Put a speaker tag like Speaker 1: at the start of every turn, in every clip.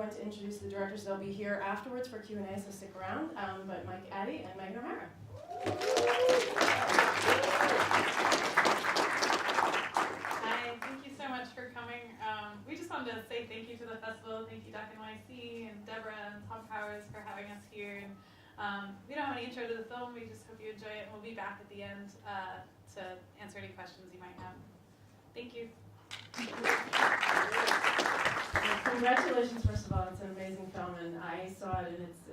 Speaker 1: going to introduce the directors. They'll be here afterwards for Q&A, so stick around. But Mike Attie and Meghan O'Hara.
Speaker 2: Hi, thank you so much for coming. We just wanted to say thank you to the festival. Thank you, Duck NYC and Deborah and Tom Powers for having us here. And we don't have any intro to the film. We just hope you enjoy it. And we'll be back at the end to answer any questions you might have. Thank you.
Speaker 1: Congratulations, first of all. It's an amazing film, and I saw it in its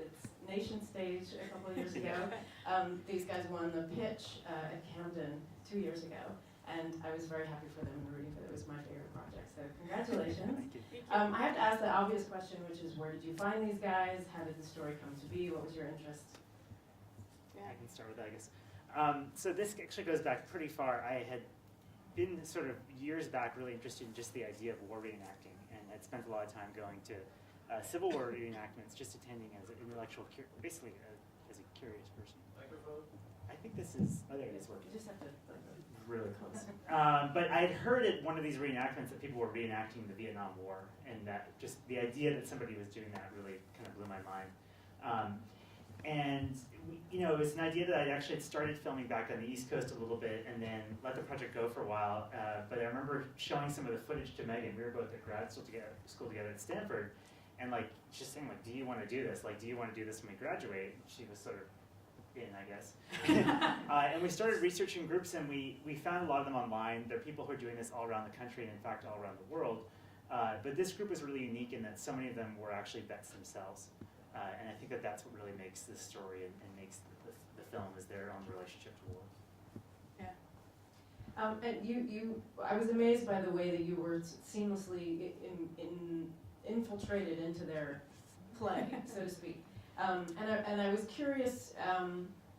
Speaker 1: nation stage a couple of years ago. These guys won the pitch at Camden 2 years ago, and I was very happy for them and rooting for them. It was my favorite project, so congratulations.
Speaker 2: Thank you.
Speaker 1: I have to ask the obvious question, which is, where did you find these guys? How did the story come to be? What was your interest?
Speaker 2: Yeah.
Speaker 3: I can start with that, I guess. So this actually goes back pretty far. I had been sort of years back really interested in just the idea of war reenacting, and I'd spent a lot of time going to Civil War reenactments, just attending as an intellectual, basically as a curious person.
Speaker 4: Microphone?
Speaker 3: I think this is, oh there it is working.
Speaker 1: You just have to
Speaker 3: Really close. But I had heard at one of these reenactments that people were reenacting the Vietnam War, and that just the idea that somebody was doing that really kind of blew my mind. And it was an idea that I actually had started filming back on the East Coast a little bit, and then let the project go for a while. But I remember showing some of the footage to Meghan. We were both at grad school together at Stanford, and just saying do you want to do this? Do you want to do this when we graduate? And she was sort of in, I guess. And we started researching groups, and we found a lot of them online. There are people who are doing this all around the country, and in fact all around the world. But this group was really unique in that so many of them were actually vets themselves. And I think that that's what really makes this story and makes the film is their own relationship to war.
Speaker 1: And I was amazed by the way that you were seamlessly infiltrated into their play, so to speak. And I was curious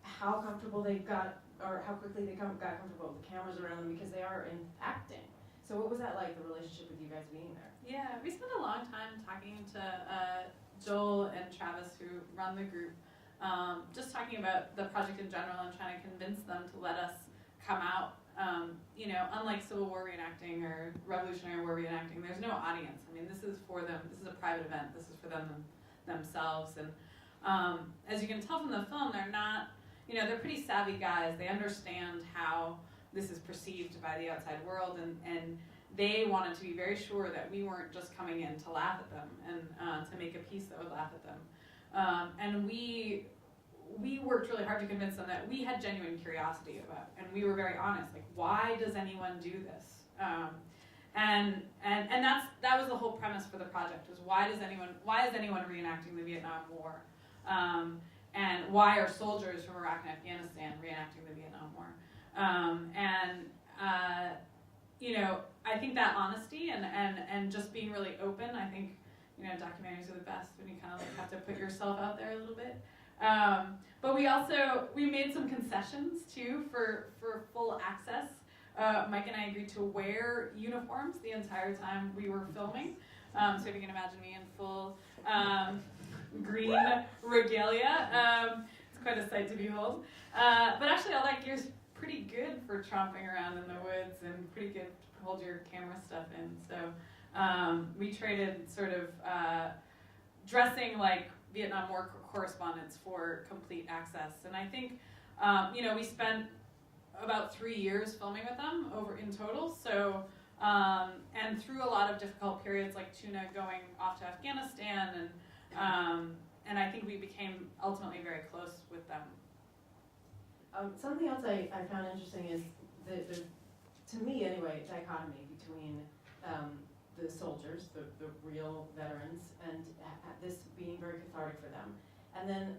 Speaker 1: how comfortable they got, or how quickly they got comfortable with the cameras around them, because they are in acting. So what was that like, the relationship with you guys being there?
Speaker 2: Yeah, we spent a long time talking to Joel and Travis, who run the group, just talking about the project in general and trying to convince them to let us come out. Unlike Civil War reenacting or Revolutionary War reenacting, there's no audience. I mean, this is for them. This is a private event. This is for them themselves. And as you can tell from the film, they're not, they're pretty savvy guys. They understand how this is perceived by the outside world, and they wanted to be very sure that we weren't just coming in to laugh at them and to make a piece that would laugh at them. And we worked really hard to convince them that we had genuine curiosity about, and we were very honest, why does anyone do this? And that was the whole premise for the project, was why is anyone reenacting the Vietnam War? And why are soldiers from Iraq and Afghanistan reenacting the Vietnam War? I think that honesty and just being really open, I think, documentaries are the best when you kind of have to put yourself out there a little bit. But we made some concessions too for full access. Mike and I agreed to wear uniforms the entire time we were filming. So if you can imagine me in full green regalia, it's quite a sight to behold. But actually all that gear's pretty good for tromping around in the woods and pretty good to hold your camera stuff in. So we traded sort of dressing like Vietnam War correspondents for complete access. And I think, we spent about 3 years filming with them in total. So, and through a lot of difficult periods, like Tuna going off to Afghanistan, and I think we became ultimately very close with them.
Speaker 1: Something else I found interesting is the to me anyway, dichotomy between the soldiers, the real veterans, and this being very cathartic for them. And then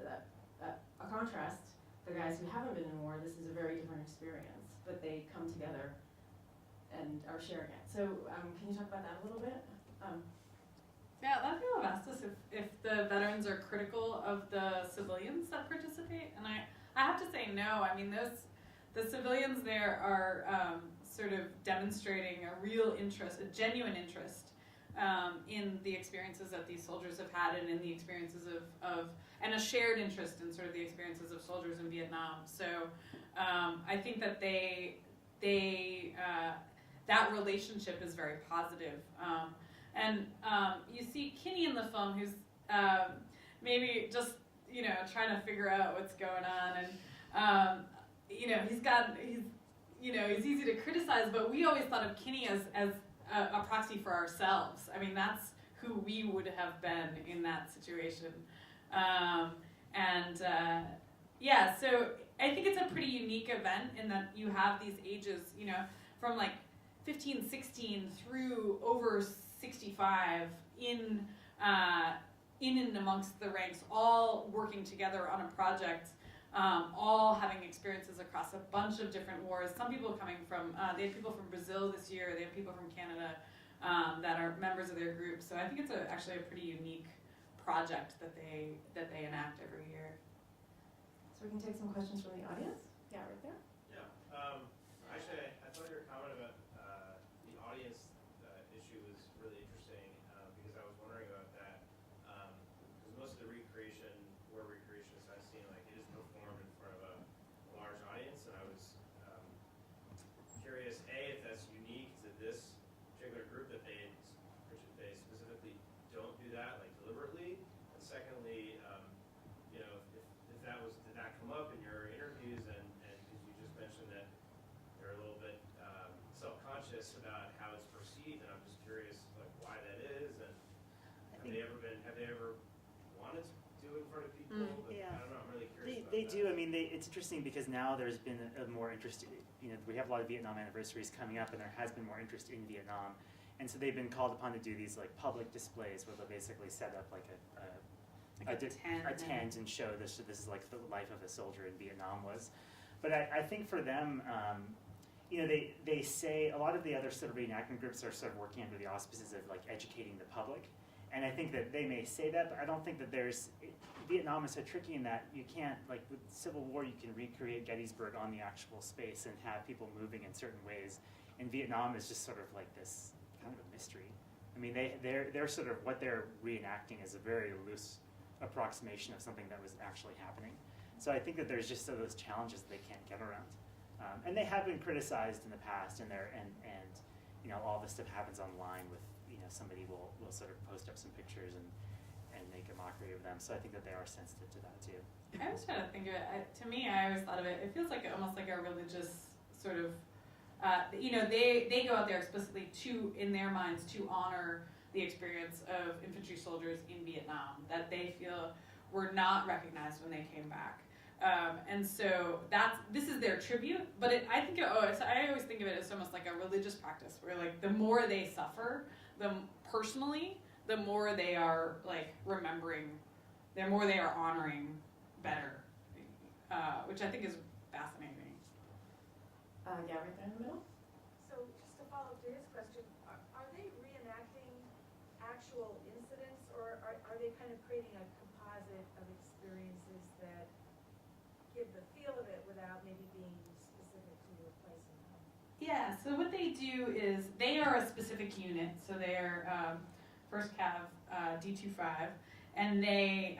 Speaker 1: a contrast, the guys who haven't been in war, this is a very different experience, but they come together and are sharing it. So can you talk about that a little bit?
Speaker 2: Yeah, a lot of people have asked us if the veterans are critical of the civilians that participate, and I have to say no. I mean, the civilians there are sort of demonstrating a real interest, a genuine interest in the experiences that these soldiers have had, and in the experiences and a shared interest in sort of the experiences of soldiers in Vietnam. So I think that that relationship is very positive. And you see Kinney in the film, who's maybe just, trying to figure out what's going on. And, he's easy to criticize, but we always thought of Kinney as a proxy for ourselves. I mean, that's who we would have been in that situation. So I think it's a pretty unique event in that you have these ages, from like 15, 16 through over 65 in and amongst the ranks, all working together on a project, all having experiences across a bunch of different wars. Some people coming from, they have people from Brazil this year, they have people from Canada that are members of their group. So I think it's actually a pretty unique project that they enact every year.
Speaker 1: So we can take some questions from the audience. Yeah, right there.
Speaker 4: Yeah. Actually, I thought your comment about the audience issue was really interesting because I was wondering about that. Because most of the war recreationists I've seen, like it is performed in front of a large audience, and I was curious, A, if that's unique to this particular group that they specifically don't do that, like deliberately, and secondly, if that was, did that come up in your interviews, and because you just mentioned that they're a little bit self-conscious about how it's perceived, and I'm just curious like why that is, and have they ever wanted to do it in front of people?
Speaker 3: Yeah.
Speaker 4: I don't know, I'm really curious about
Speaker 3: They
Speaker 4: that.
Speaker 3: do. I mean, it's interesting because now there's been a more interest. We have a lot of Vietnam anniversaries coming up, and there has been more interest in Vietnam, and so they've been called upon to do these like public displays where they'll basically set up like a tent and show this is like the life of a soldier in Vietnam was. But I think for them, they say a lot of the other sort of reenactment groups are sort of working under the auspices of like educating the public. And I think that they may say that, but I don't think that Vietnam is so tricky in that you can't, like with Civil War, you can recreate Gettysburg on the actual space and have people moving in certain ways. And Vietnam is just sort of like this kind of a mystery. I mean, they're sort of, what they're reenacting is a very loose approximation of something that was actually happening. So I think that there's just those challenges that they can't get around. And they have been criticized in the past, and all this stuff happens online with, somebody will sort of post up some pictures and make a mockery of them. So I think that they are sensitive to that too.
Speaker 2: I was trying to think of it. To me, I always thought of it. It feels like almost like a religious sort of. They go out there explicitly in their minds, to honor the experience of infantry soldiers in Vietnam that they feel were not recognized when they came back. And so this is their tribute, but I always think of it as almost like a religious practice where like the more they suffer, personally, the more they are like remembering, the more they are honoring better, which I think is fascinating.
Speaker 1: Yeah, right there in the middle.
Speaker 5: So just to follow up to his question, are they reenacting actual incidents, or are they kind of creating a composite of experiences that give the feel of it without maybe being specific to your place in time?
Speaker 2: Yeah, so what they do is they are a specific unit. So they are 1st Cav D25, and they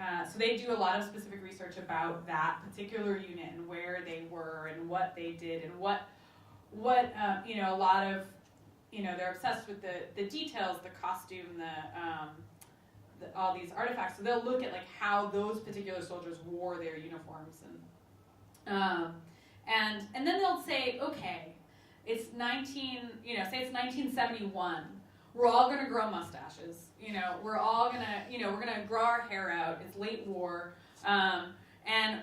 Speaker 2: do a lot of specific research about that particular unit and where they were and what they did and what a lot of they're obsessed with the details, the costume, all these artifacts. So they'll look at like how those particular soldiers wore their uniforms and then they'll say, okay, it's say it's 1971. We're all gonna grow mustaches. We're all gonna, we're gonna grow our hair out. It's late war, and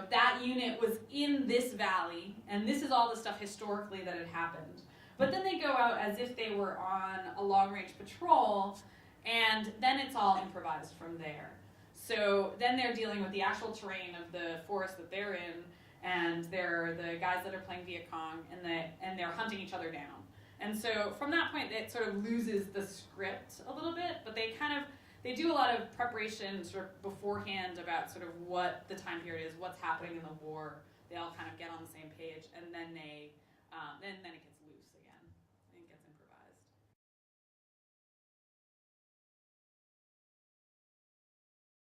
Speaker 2: that unit was in this valley, and this is all the stuff historically that had happened. But then they go out as if they were on a long-range patrol, and then it's all improvised from there. So then they're dealing with the actual terrain of the forest that they're in, and they're the guys that are playing Viet Cong, and they're hunting each other down. And so from that point, it sort of loses the script a little bit, but they do a lot of preparation sort of beforehand about sort of what the time period is, what's happening in the war. They all kind of get on the same page, and then it gets